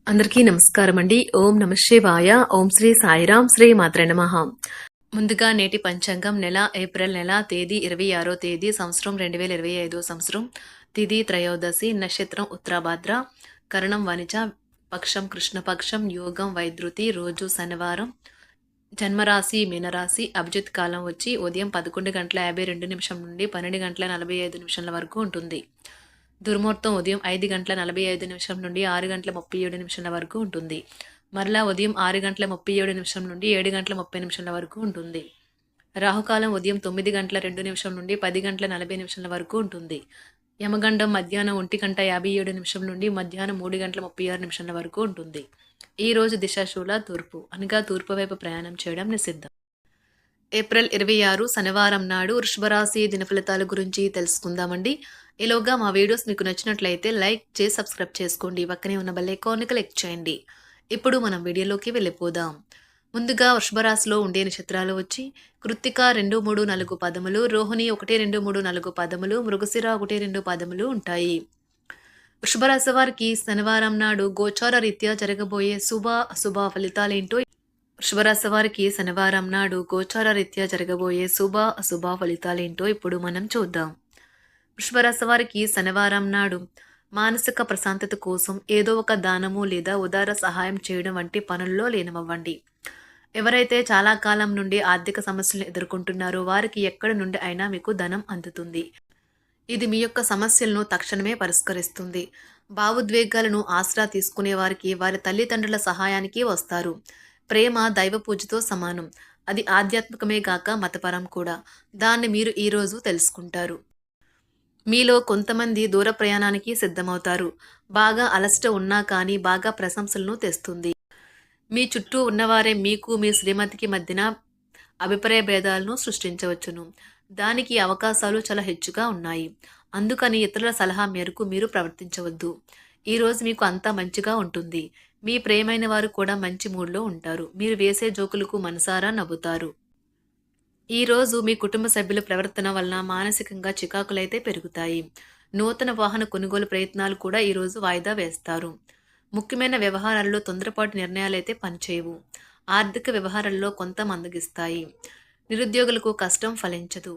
అందరికీ నమస్కారం అండి. ఓం నమ శివాయ. ఓం శ్రీ సాయిరాం. శ్రీ మాత్రే నమః. ముందుగా నేటి పంచాంగం నెల ఏప్రిల్ నెల తేదీ 26వ తేదీ సంవత్సరం 2025 సంవత్సరం తిథి త్రయోదశి నక్షత్రం ఉత్తరాభాద్ర కరణం వనిజ పక్షం కృష్ణపక్షం యోగం వైద్యుతి రోజు శనివారం జన్మరాశి మీనరాశి అభిజిత్ కాలం వచ్చి ఉదయం 11:52 నుండి 12:45 వరకు ఉంటుంది. దుర్ముహూర్తం ఉదయం 5:45 నుండి 6:37 వరకు ఉంటుంది. మరలా ఉదయం 6:37 నుండి 7:30 వరకు ఉంటుంది. రాహుకాలం ఉదయం 9:02 నుండి 10:40 వరకు ఉంటుంది. యమగండం మధ్యాహ్నం 1:57 నుండి మధ్యాహ్నం 3:36 వరకు ఉంటుంది. ఈ రోజు దిశాశూల తూర్పు, అనగా తూర్పు వైపు ప్రయాణం చేయడం నిషిద్ధం. ఏప్రిల్ 26 శనివారం నాడు వృషభరాశి దిన ఫలితాల గురించి తెలుసుకుందామండి. ఈలోగా మా వీడియోస్ మీకు నచ్చినట్లయితే లైక్ చేసి సబ్స్క్రైబ్ చేసుకోండి. పక్కనే ఉన్న బెల్ ఐకాన్ని క్లిక్ చేయండి. ఇప్పుడు మనం వీడియోలోకి వెళ్ళిపోదాం. ముందుగా వృషభరాశిలో ఉండే నక్షత్రాలు వచ్చి కృత్తిక 2, 3, 4 పదములు, రోహిణి 1, 2, 3, 4 పదములు, మృగశిర 1, 2 పదములు ఉంటాయి. వృషభరాశి వారికి శనివారం నాడు గోచార రీత్యా జరగబోయే శుభ అశుభ ఫలితాలేంటో వృషభరాశి వారికి శనివారం నాడు గోచార రీత్యా జరగబోయే శుభ అశుభ ఫలితాలేంటో ఇప్పుడు మనం చూద్దాం. వృషభరాశి వారికి శనివారం నాడు మానసిక ప్రశాంతత కోసం ఏదో ఒక దానము లేదా ఉదార సహాయం చేయడం వంటి పనుల్లో లీనమవ్వండి. ఎవరైతే చాలా కాలం నుండి ఆర్థిక సమస్యలను ఎదుర్కొంటున్నారో వారికి ఎక్కడి నుండి అయినా మీకు ధనం అందుతుంది. ఇది మీ యొక్క సమస్యలను తక్షణమే పరిష్కరిస్తుంది. భావోద్వేగాలను ఆసరా తీసుకునే వారికి వారి తల్లిదండ్రుల సహాయానికి వస్తారు. ప్రేమ దైవ పూజతో సమానం. అది ఆధ్యాత్మికమే గాక మతపరం కూడా. దాన్ని మీరు ఈరోజు తెలుసుకుంటారు. మీలో కొంతమంది దూర ప్రయాణానికి సిద్ధమవుతారు. బాగా అలసట ఉన్నా కానీ బాగా ప్రశంసలను తెస్తుంది. మీ చుట్టూ ఉన్నవారే మీకు మీ శ్రీమతికి మధ్యన అభిప్రాయ భేదాలను సృష్టించవచ్చును. దానికి అవకాశాలు చాలా హెచ్చుగా ఉన్నాయి. అందుకని ఇతరుల సలహా మేరకు మీరు ప్రవర్తించవద్దు. ఈరోజు మీకు అంతా మంచిగా ఉంటుంది. మీ ప్రియమైన వారు కూడా మంచి మూడ్లో ఉంటారు. మీరు వేసే జోకులకు మనసారా నవ్వుతారు. ఈరోజు మీ కుటుంబ సభ్యుల ప్రవర్తన వలన మానసికంగా చికాకులైతే పెరుగుతాయి. నూతన వాహన కొనుగోలు ప్రయత్నాలు కూడా ఈరోజు వాయిదా వేస్తారు. ముఖ్యమైన వ్యవహారాల్లో తొందరపాటు నిర్ణయాలైతే పనిచేయవు. ఆర్థిక వ్యవహారాల్లో కొంత మందగిస్తాయి. నిరుద్యోగులకు కష్టం ఫలించదు.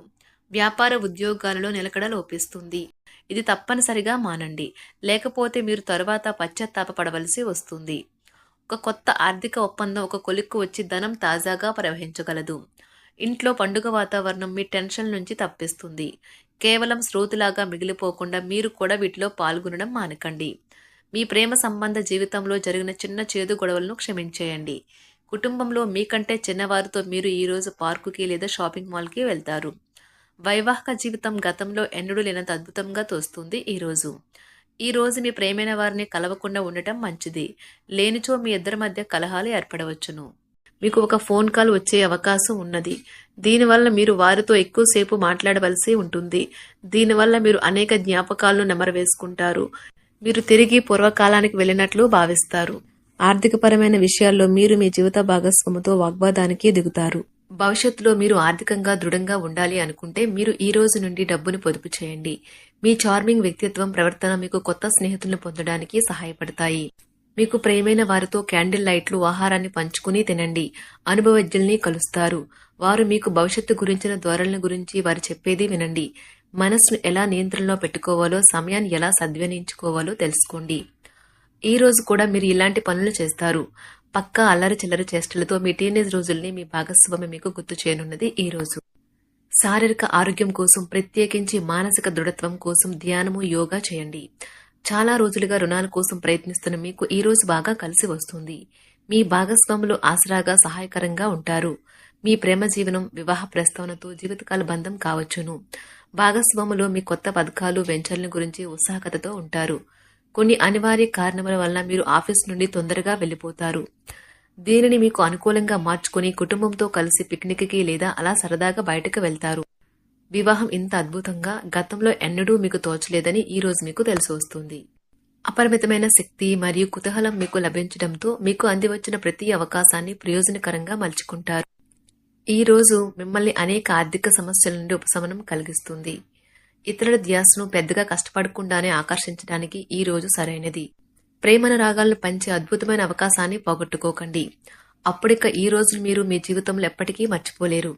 వ్యాపార ఉద్యోగాలలో నిలకడ లోపిస్తుంది. ఇది తప్పనిసరిగా మానండి, లేకపోతే మీరు తరువాత పశ్చాత్తాపపడవలసి వస్తుంది. ఒక కొత్త ఆర్థిక ఒప్పందం ఒక కొలిక్కు వచ్చి ధనం తాజాగా ప్రవహించగలదు. ఇంట్లో పండుగ వాతావరణం మీ టెన్షన్ నుంచి తప్పిస్తుంది. కేవలం స్రోతులాగా మిగిలిపోకుండా మీరు కూడా వీటిలో పాల్గొనడం మానకండి. మీ ప్రేమ సంబంధ జీవితంలో జరిగిన చిన్న చేదు గొడవలను క్షమించేయండి. కుటుంబంలో మీకంటే చిన్నవారితో మీరు ఈరోజు పార్కుకి లేదా షాపింగ్ మాల్కి వెళ్తారు. వైవాహిక జీవితం గతంలో ఎన్నడూ లేనంత అద్భుతంగా తోస్తుంది. ఈరోజు మీ ప్రేమైన వారిని కలవకుండా ఉండటం మంచిది. లేనిచో మీ ఇద్దరి మధ్య కలహాలు ఏర్పడవచ్చును. మీకు ఒక ఫోన్ కాల్ వచ్చే అవకాశం ఉన్నది. దీనివల్ల మీరు వారితో ఎక్కువసేపు మాట్లాడవలసి ఉంటుంది. దీనివల్ల మీరు అనేక జ్ఞాపకాలను నెమరవేసుకుంటారు. మీరు తిరిగి పూర్వకాలానికి వెళ్ళినట్లు భావిస్తారు. ఆర్థికపరమైన విషయాల్లో మీరు మీ జీవిత భాగస్వామితో వాగ్వాదానికి దిగుతారు. భవిష్యత్తులో మీరు ఆర్థికంగా దృఢంగా ఉండాలి అనుకుంటే మీరు ఈ రోజు నుండి డబ్బును పొదుపు చేయండి. మీ చార్మింగ్ వ్యక్తిత్వం ప్రవర్తన మీకు కొత్త స్నేహితులను పొందడానికి సహాయపడతాయి. మీకు ప్రియమైన వారితో క్యాండిల్ లైట్లు ఆహారాన్ని పంచుకుని తినండి. అనుభవజ్ఞుల్ని కలుస్తారు. వారు మీకు భవిష్యత్తు గురించిన ధోరణుల గురించి వారు చెప్పేది వినండి. మనసును ఎలా నియంత్రణలో పెట్టుకోవాలో, సమయాన్ని ఎలా సద్వినియోగించుకోవాలో తెలుసుకోండి. ఈ రోజు కూడా మీరు ఇలాంటి పనులు చేస్తారు. పక్కా అల్లరి చిల్లరి చేష్టలతో మీ టీనేజ్ రోజుల్ని మీ భాగస్వామి మీకు గుర్తు చేయనున్నది. ఈ రోజు శారీరక ఆరోగ్యం కోసం, ప్రత్యేకించి మానసిక దృఢత్వం కోసం ధ్యానము, యోగా చేయండి. చాలా రోజులుగా రుణాల కోసం ప్రయత్నిస్తున్న మీకు ఈ రోజు బాగా కలిసి వస్తుంది. మీ భాగస్వాములు ఆసరాగా సహాయకరంగా ఉంటారు. మీ ప్రేమ జీవనం వివాహ ప్రస్తావనతో జీవితకాల బంధం కావచ్చును. భాగస్వాములు మీ కొత్త పథకాలు వెంచర్ల గురించి ఉత్సాహకతతో ఉంటారు. కొన్ని అనివార్య కారణముల వలన మీరు ఆఫీస్ నుండి తొందరగా వెళ్లిపోతారు. దీనిని మీకు అనుకూలంగా మార్చుకుని కుటుంబంతో కలిసి పిక్నిక్కి లేదా అలా సరదాగా బయటకు వెళ్తారు. వివాహం ఇంత అద్భుతంగా గతంలో ఎన్నడూ మీకు తోచలేదని ఈ రోజు మీకు తెలిసి వస్తుంది. అపరిమితమైన శక్తి మరియు కుతూహలం మీకు లభించడంతో మీకు అందివచ్చిన ప్రతి అవకాశాన్ని ప్రయోజనకరంగా మలుచుకుంటారు. ఈ రోజు మిమ్మల్ని అనేక ఆర్థిక సమస్యల నుండి ఉపశమనం కలిగిస్తుంది. ఇతరుల ధ్యాసను పెద్దగా కష్టపడకుండానే ఆకర్షించడానికి ఈ రోజు సరైనది. ప్రేమానురాగాలను పంచే అద్భుతమైన అవకాశాన్ని పోగొట్టుకోకండి. అప్పుడిక ఈ రోజులు మీరు మీ జీవితంలో ఎప్పటికీ మర్చిపోలేరు.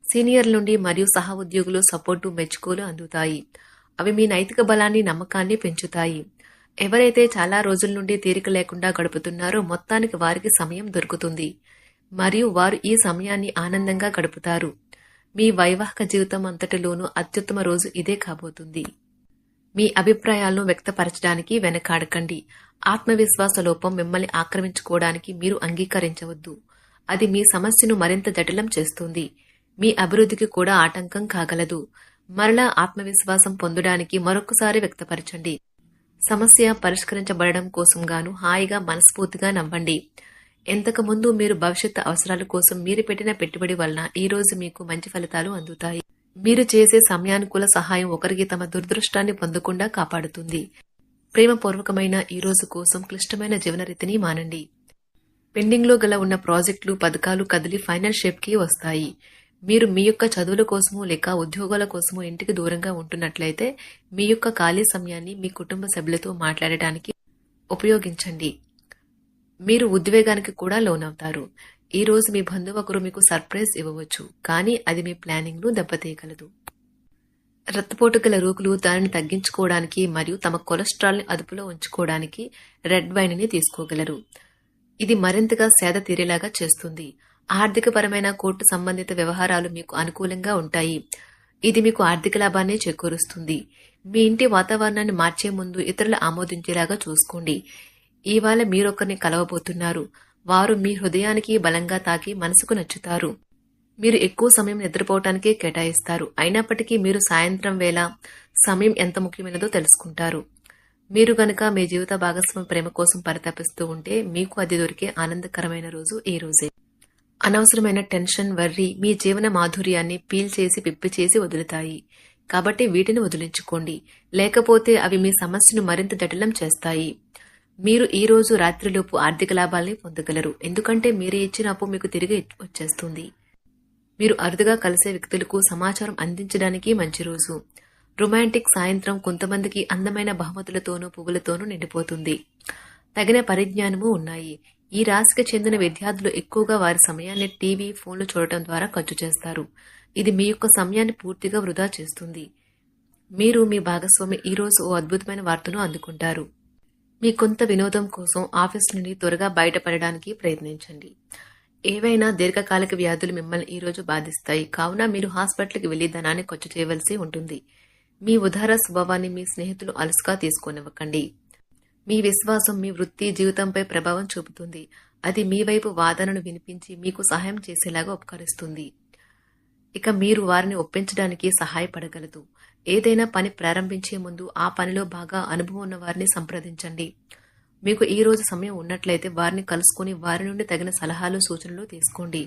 సీనియర్ల నుండి మరియు సహ ఉద్యోగులు సపోర్టు మెచ్చుకోలు అందుతాయి. అవి మీ నైతిక బలాన్ని నమ్మకాన్ని పెంచుతాయి. ఎవరైతే చాలా రోజుల నుండి తీరిక లేకుండా గడుపుతున్నారో మొత్తానికి వారికి సమయం దొరుకుతుంది మరియు వారు ఈ సమయాన్ని ఆనందంగా గడుపుతారు. మీ వైవాహిక జీవితం అంతటిలోనూ అత్యుత్తమ రోజు ఇదే కాబోతుంది. మీ అభిప్రాయాలను వ్యక్తపరచడానికి వెనకాడకండి. ఆత్మవిశ్వాస లోపం మిమ్మల్ని ఆక్రమించుకోవడానికి మీరు అంగీకరించవద్దు. అది మీ సమస్యను మరింత జటిలం చేస్తుంది. మీ అభివృద్ధికి కూడా ఆటంకం కాగలదు. మరలా ఆత్మవిశ్వాసం పొందడానికి మరొకసారి వ్యక్తపరచండి. సమస్య పరిష్కరించబడడం కోసం గాను హాయిగా మనస్ఫూర్తిగా నవ్వండి. ఎంతకుముందు మీరు భవిష్యత్తు అవసరాల కోసం మీరు పెట్టిన పెట్టుబడి వలన ఈ రోజు మీకు మంచి ఫలితాలు అందుతాయి. మీరు చేసే సమయానుకూల సహాయం ఒకరికి తమ దురదృష్టాన్ని పొందకుండా కాపాడుతుంది. ప్రేమపూర్వకమైన ఈ రోజు కోసం క్లిష్టమైన జీవనరీతిని మానండి. పెండింగ్లో గల ఉన్న ప్రాజెక్టులు పథకాలు కదిలి ఫైనల్ షేప్కి వస్తాయి. మీరు మీ యొక్క చదువుల కోసమో లేక ఉద్యోగాల కోసమో ఇంటికి దూరంగా ఉంటున్నట్లయితే మీ యొక్క ఖాళీ సమయాన్ని మీ కుటుంబ సభ్యులతో మాట్లాడటానికి ఉపయోగించండి. మీరు ఉద్వేగానికి కూడా లోనవుతారు. ఈ రోజు మీ బంధువు ఒకరు మీకు సర్ప్రైజ్ ఇవ్వవచ్చు, కానీ అది మీ ప్లానింగ్ ను దెబ్బతీయగలదు. రక్తపోటు గల రోగులు దానిని తగ్గించుకోవడానికి మరియు తమ కొలెస్ట్రాల్ ని అదుపులో ఉంచుకోవడానికి రెడ్ వైన్ ని తీసుకోగలరు. ఇది మరింతగా సేద తీరేలాగా చేస్తుంది. ఆర్థికపరమైన కోర్టు సంబంధిత వ్యవహారాలు మీకు అనుకూలంగా ఉంటాయి. ఇది మీకు ఆర్థిక లాభాన్ని చేకూరుస్తుంది. మీ ఇంటి వాతావరణాన్ని మార్చే ముందు ఇతరులు ఆమోదించేలాగా చూసుకోండి. ఇవాళ మీరొకరిని కలవబోతున్నారు. వారు మీ హృదయానికి బలంగా తాకి మనసుకు నచ్చుతారు. మీరు ఎక్కువ సమయం నిద్రపోవటానికే కేటాయిస్తారు. అయినప్పటికీ మీరు సాయంత్రం వేళ సమయం ఎంత ముఖ్యమైనదో తెలుసుకుంటారు. మీరు గనక మీ జీవిత భాగస్వామి ప్రేమ కోసం పరితపిస్తూ ఉంటే మీకు అది దొరికే ఆనందకరమైన రోజు ఈ రోజే. అనవసరమైన టెన్షన్, వర్రీ మీ జీవన మాధుర్యాన్ని పీల్ చేసి పిప్పి చేసి వదులుతాయి. కాబట్టి వీటిని వదిలించుకోండి, లేకపోతే అవి మీ సమస్యను మరింత జటిలం చేస్తాయి. మీరు ఈ రోజు రాత్రిలోపు ఆర్థిక లాభాల్ని పొందగలరు, ఎందుకంటే మీరు ఇచ్చిన అప్పు మీకు తిరిగి వచ్చేస్తుంది. మీరు అరుదుగా కలిసే వ్యక్తులకు సమాచారం అందించడానికి మంచి రోజు. రొమాంటిక్ సాయంత్రం కొంతమందికి అందమైన బహుమతులతోనూ పువ్వులతోనూ నిండిపోతుంది. తగిన పరిజ్ఞానము ఉన్నాయి. ఈ రాశికి చెందిన విద్యార్థులు ఎక్కువగా వారి సమయాన్ని టీవీ, ఫోన్లు చూడటం ద్వారా ఖర్చు చేస్తారు. ఇది మీ యొక్క సమయాన్ని పూర్తిగా వృధా చేస్తుంది. మీరు మీ భాగస్వామి ఈ రోజు ఓ అద్భుతమైన వార్తను అందుకుంటారు. మీ కొంత వినోదం కోసం ఆఫీస్ నుండి త్వరగా బయటపడడానికి ప్రయత్నించండి. ఏవైనా దీర్ఘకాలిక వ్యాధులు మిమ్మల్ని ఈ రోజు బాధిస్తాయి, కావున మీరు హాస్పిటల్కి వెళ్లి ధనాన్ని ఖర్చు చేయవలసి ఉంటుంది. మీ ఉదార స్వభావాన్ని మీ స్నేహితులు అలసుగా తీసుకోనివ్వకండి. మీ విశ్వాసం మీ వృత్తి జీవితంపై ప్రభావం చూపుతుంది. అది మీ వైపు వాదనను వినిపించి మీకు సహాయం చేసేలాగా ఉపకరిస్తుంది. ఇక మీరు వారిని ఒప్పించడానికి సహాయపడగలదు. ఏదైనా పని ప్రారంభించే ముందు ఆ పనిలో బాగా అనుభవం ఉన్న వారిని సంప్రదించండి. మీకు ఈ రోజు సమయం ఉన్నట్లయితే వారిని కలుసుకుని వారి నుండి తగిన సలహాలు, సూచనలు తీసుకోండి.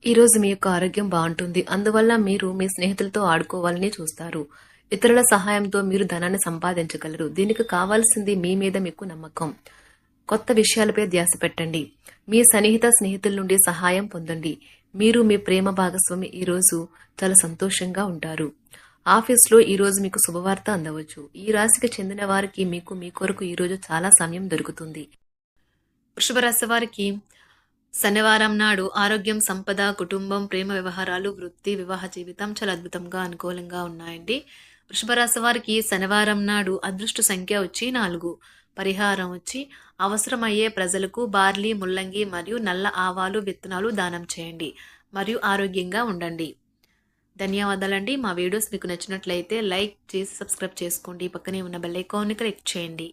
ఈ రోజు మీ యొక్క ఆరోగ్యం బాగుంటుంది. అందువల్ల మీరు మీ స్నేహితులతో ఆడుకోవాలని చూస్తారు. ఇతరుల సహాయంతో మీరు ధనాన్ని సంపాదించగలరు. దీనికి కావాల్సింది మీ మీద మీకు నమ్మకం. కొత్త విషయాలపై ధ్యాస పెట్టండి. మీ సన్నిహిత స్నేహితుల నుండి సహాయం పొందండి. మీరు మీ ప్రేమ భాగస్వామి ఈ రోజు చాలా సంతోషంగా ఉంటారు. ఆఫీస్లో ఈ రోజు మీకు శుభవార్త అందవచ్చు. ఈ రాశికి చెందిన వారికి మీకు మీ కొరకు ఈ రోజు చాలా సమయం దొరుకుతుంది. వృషభ రాశి వారికి శనివారం నాడు ఆరోగ్యం, సంపద, కుటుంబం, ప్రేమ వ్యవహారాలు, వృత్తి, వివాహ జీవితం చాలా అద్భుతంగా అనుకూలంగా ఉన్నాయండి. వృషభ రాశి వారికి శనివారం నాడు అదృష్ట సంఖ్య వచ్చి 4. పరిహారం వచ్చి అవసరమయ్యే ప్రజలకు బార్లీ, ముల్లంగి మరియు నల్ల ఆవాలు విత్తనాలు దానం చేయండి మరియు ఆరోగ్యంగా ఉండండి. ధన్యవాదాలండి. మా వీడియోస్ మీకు నచ్చినట్లయితే లైక్ చేసి సబ్స్క్రైబ్ చేసుకోండి. పక్కనే ఉన్న బెల్ ఐకాన్ని క్లిక్ చేయండి.